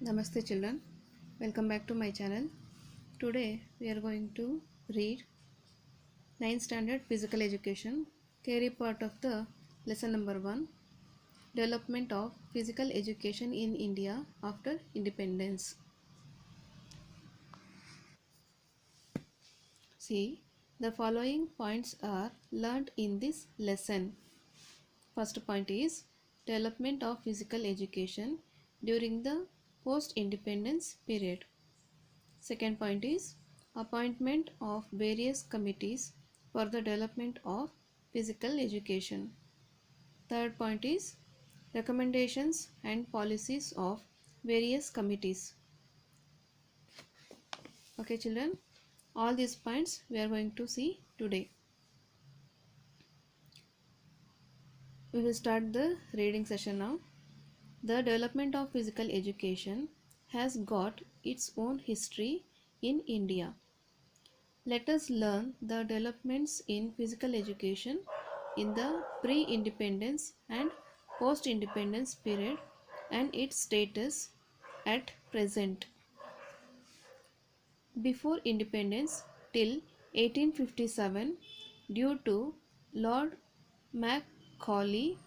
Namaste children, welcome back to my channel. Today we are going to read 9th Standard Physical Education, theory part of the lesson number 1, Development of Physical Education in India after Independence. See, the following points are learnt in this lesson. First point is development of physical education during the post-independence period. Second point is appointment of various committees for the development of physical education. Third point is recommendations and policies of various committees. Okay children, all these points we are going to see today. We will start the reading session now. The development of physical education has got its own history in India. Let us learn the developments in physical education in the pre-independence and post-independence period and its status at present. Before independence till 1857, due to Lord Macaulay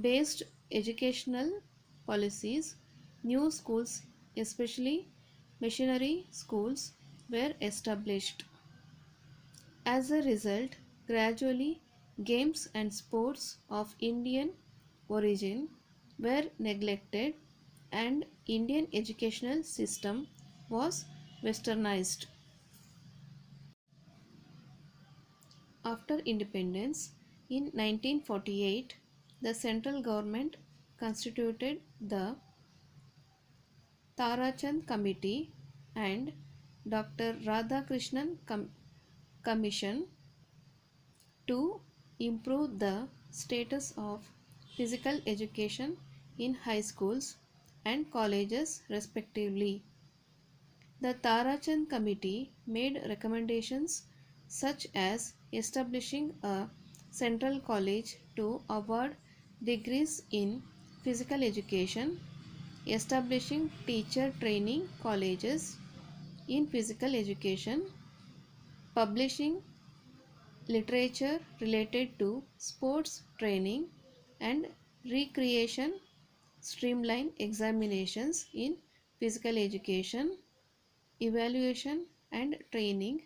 based educational policies, new schools, especially missionary schools, were established. As a result, gradually games and sports of Indian origin were neglected and Indian educational system was westernized. After independence in 1948, the central government constituted the Tarachand Committee and Dr. Radhakrishnan Commission to improve the status of physical education in high schools and colleges respectively. The Tarachand Committee made recommendations such as establishing a central college to award degrees in physical education, establishing teacher training colleges in physical education, publishing literature related to sports training and recreation, streamline examinations in physical education, evaluation and training,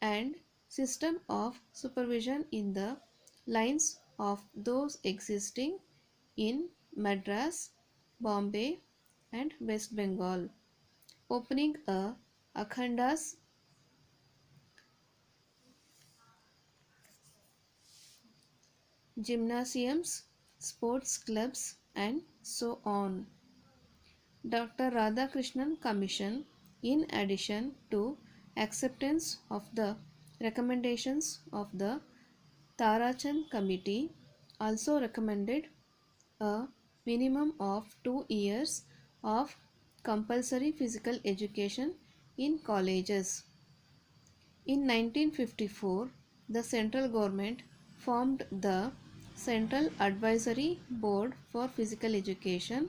and system of supervision in the lines of those existing in Madras, Bombay and West Bengal, opening a Akhandas gymnasiums, sports clubs and so on. Dr. Radhakrishnan Commission, in addition to acceptance of the recommendations of the Tarachand Committee, also recommended a minimum of 2 years of compulsory physical education in colleges. In 1954, the central government formed the Central Advisory Board for Physical Education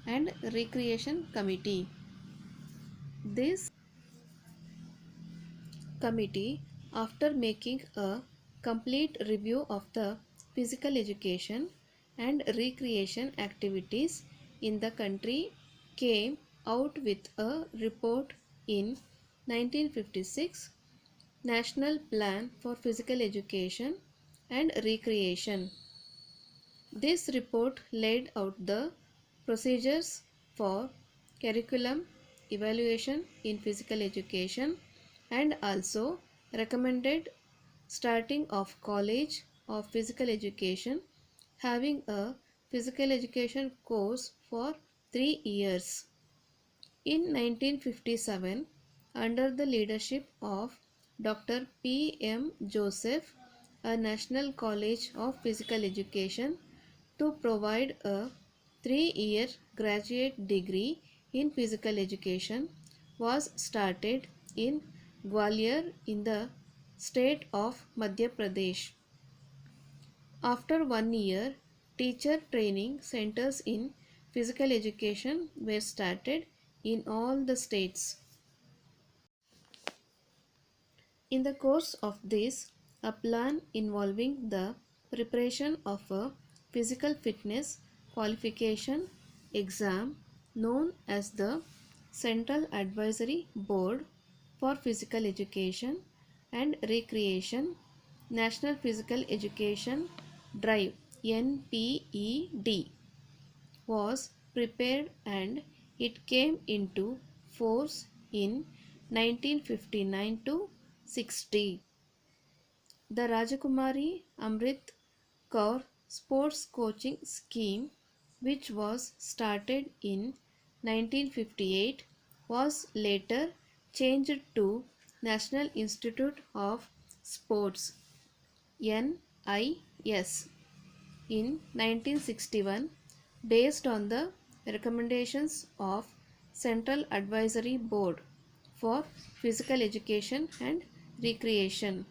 and Recreation Committee. This committee, after making a complete review of the physical education and recreation activities in the country, came out with a report in 1956, National Plan for Physical Education and Recreation. This report laid out the procedures for curriculum evaluation in physical education and also recommended starting of college of physical education having a physical education course for 3 years. In 1957, under the leadership of Dr. P. M. Joseph, a National College of Physical Education to provide a 3-year graduate degree in physical education was started in Gwalior in the state of Madhya Pradesh. After 1 year, teacher training centers in physical education were started in all the states. In the course of this, a plan involving the preparation of a physical fitness qualification exam known as the Central Advisory Board for Physical Education and Recreation National Physical Education Drive NPED was prepared and it came into force in 1959 to 60. The Rajakumari Amrit Kaur Sports Coaching Scheme, which was started in 1958, was later changed to National Institute of Sports NIS in 1961 based on the recommendations of Central Advisory Board for Physical Education and Recreation.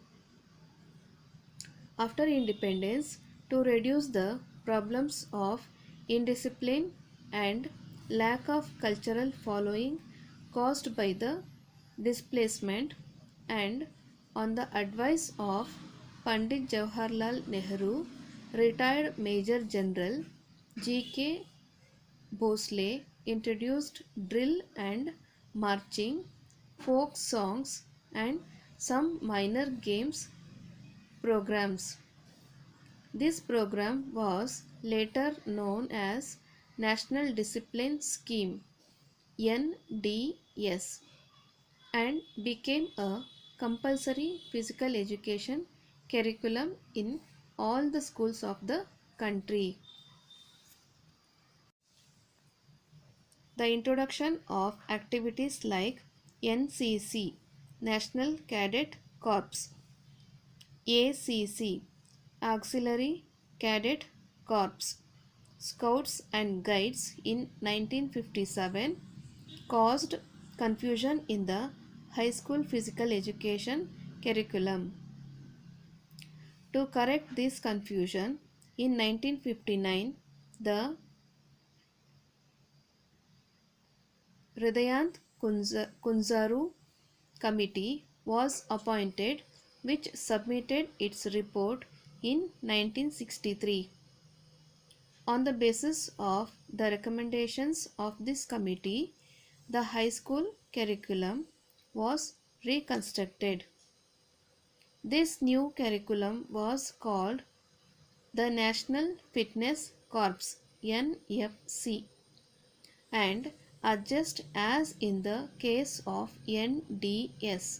After independence, to reduce the problems of indiscipline and lack of cultural following caused by the displacement, and on the advice of Pandit Jawaharlal Nehru, retired Major General G.K. Bhosle introduced drill and marching, folk songs, and some minor games programs. This program was later known as National Discipline Scheme NDS and became a compulsory physical education curriculum in all the schools of the country. The introduction of activities like NCC National Cadet Corps, ACC Auxiliary Cadet Corps, Scouts and Guides in 1957 caused confusion in the high school physical education curriculum. To correct this confusion, in 1959, the Hridayant Kunzaru Committee was appointed, which submitted its report in 1963. On the basis of the recommendations of this committee, the high school curriculum was reconstructed. This new curriculum was called the National Fitness Corps NFC and just as in the case of NDS.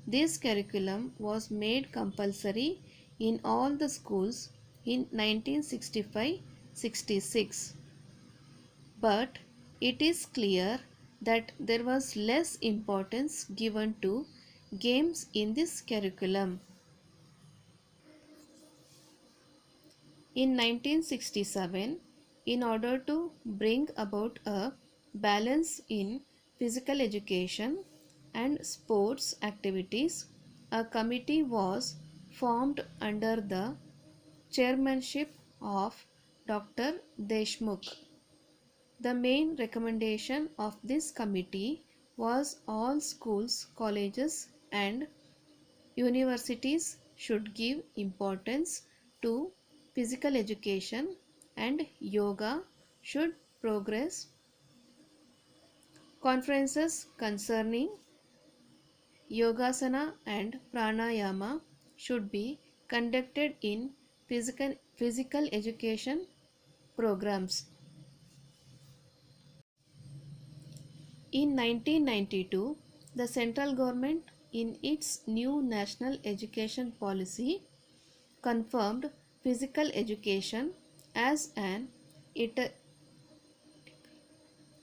This curriculum was made compulsory in all the schools in 1965-66. But it is clear that there was less importance given to games in this curriculum. In 1967, in order to bring about a balance in physical education and sports activities, a committee was formed under the chairmanship of Dr. Deshmukh. The main recommendation of this committee was all schools, colleges, and universities should give importance to physical education and yoga should progress. Conferences concerning yogasana and pranayama should be conducted in physical education programs. In 1992, the central government, in its new national education policy, confirmed physical education as an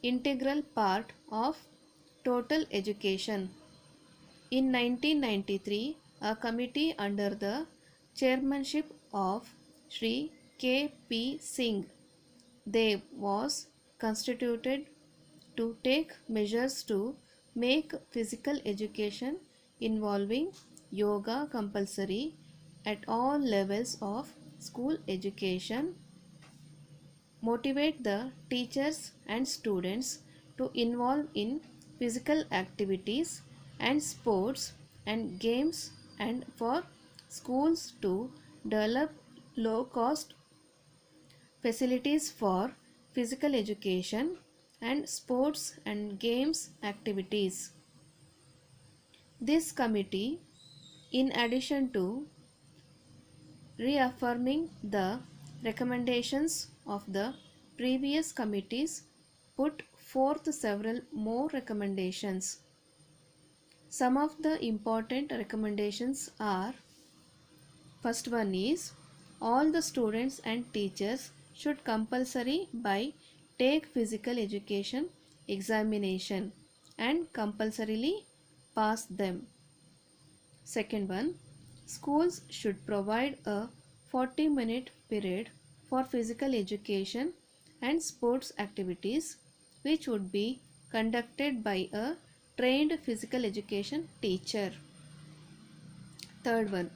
integral part of total education. In 1993, a committee under the chairmanship of Sri K. P. Singh Dev was constituted to take measures to make physical education involving yoga compulsory at all levels of school education. motivate the teachers and students to involve in physical activities and sports and games, and for schools to develop low cost facilities for physical education and sports and games activities. This committee, in addition to reaffirming the recommendations of the previous committees, put forth several more recommendations. Some of the important recommendations are: first one is, all the students and teachers should compulsory by take physical education examination and compulsorily pass them. Second one, schools should provide a 40-minute period for physical education and sports activities, which would be conducted by a trained physical education teacher. Third one,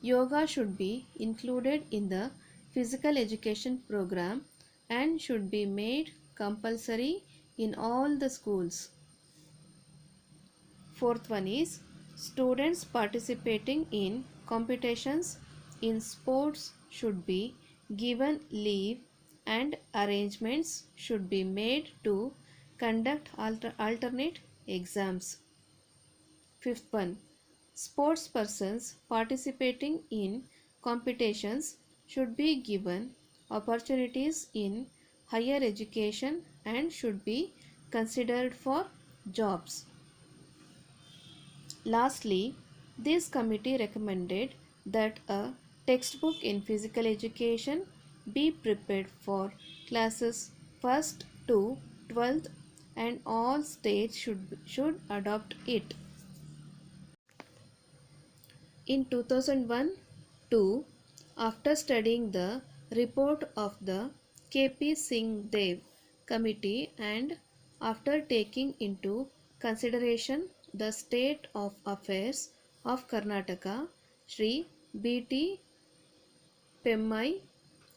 yoga should be included in the physical education program and should be made compulsory in all the schools. Fourth one is, students participating in competitions in sports should be given leave and arrangements should be made to conduct alternate exams. Fifth one, sports persons participating in competitions should be given opportunities in higher education and should be considered for jobs. Lastly, this committee recommended that a textbook in physical education be prepared for classes 1st to 12th, and all states should adopt it. In 2001-2, after studying the report of the K.P. Singh Dev Committee and after taking into consideration the state of affairs of Karnataka, Sri B.T. Pemmai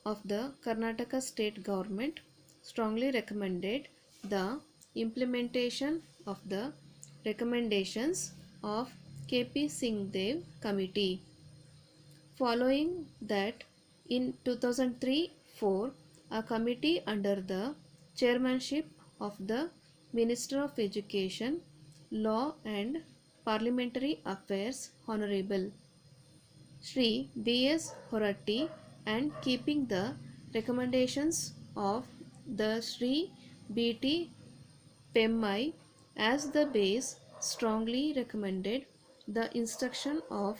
of the Karnataka state government strongly recommended the implementation of the recommendations of K.P. Singh Dev Committee. Following that, in 2003-4, a committee under the chairmanship of the Minister of Education, Law and Parliamentary Affairs, Honorable Sri B.S. Horatti, and keeping the recommendations of the Sri B.T. Pemmai as the base, strongly recommended the instruction of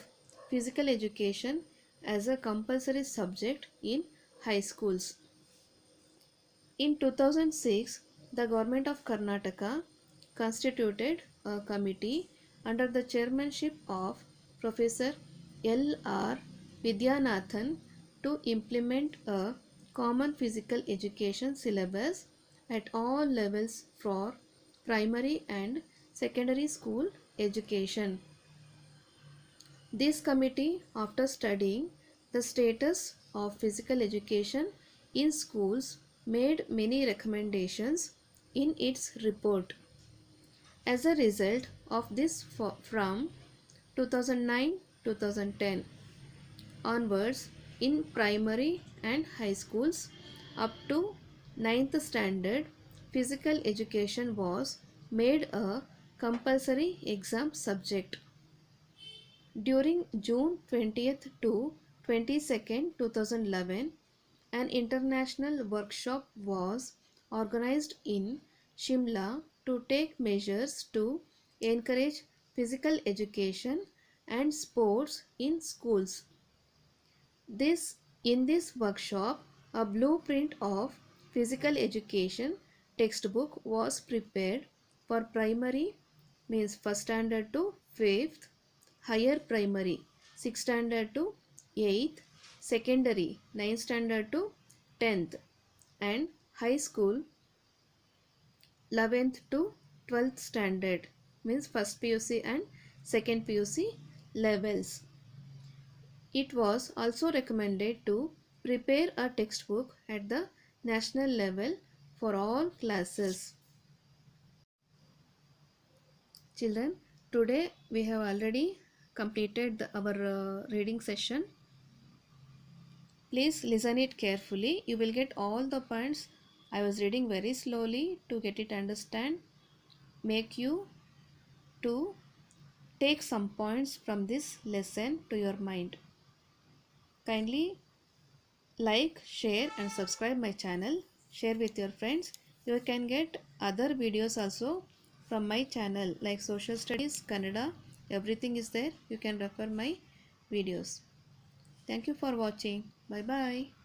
physical education as a compulsory subject in high schools. In 2006, the government of Karnataka constituted a committee under the chairmanship of Professor L.R. Vidyanathan to implement a common physical education syllabus at all levels for primary and secondary school education. This committee, after studying the status of physical education in schools, made many recommendations in its report. As a result of this, from 2009-2010 onwards, in primary and high schools up to 9th standard, physical education was made a compulsory exam subject. During June 20th to 22nd, 2011, an international workshop was organized in Shimla to take measures to encourage physical education and sports in schools. In this workshop, a blueprint of physical education textbook was prepared for primary, means 1st standard to 5th, higher primary 6th standard to 8th, secondary 9th standard to 10th, and high school 11th to 12th standard, means 1st PUC and 2nd PUC levels. It was also recommended to prepare a textbook at the national level for all classes. Children, today we have already completed our reading session. Please listen it carefully. You will get all the points. I was reading very slowly to get it understand, make you to take some points from this lesson to your mind. Kindly like, share and subscribe my channel. Share with your friends. You can get other videos also from my channel like social studies, Kannada, everything is there. You can refer my videos. Thank you for watching. Bye bye.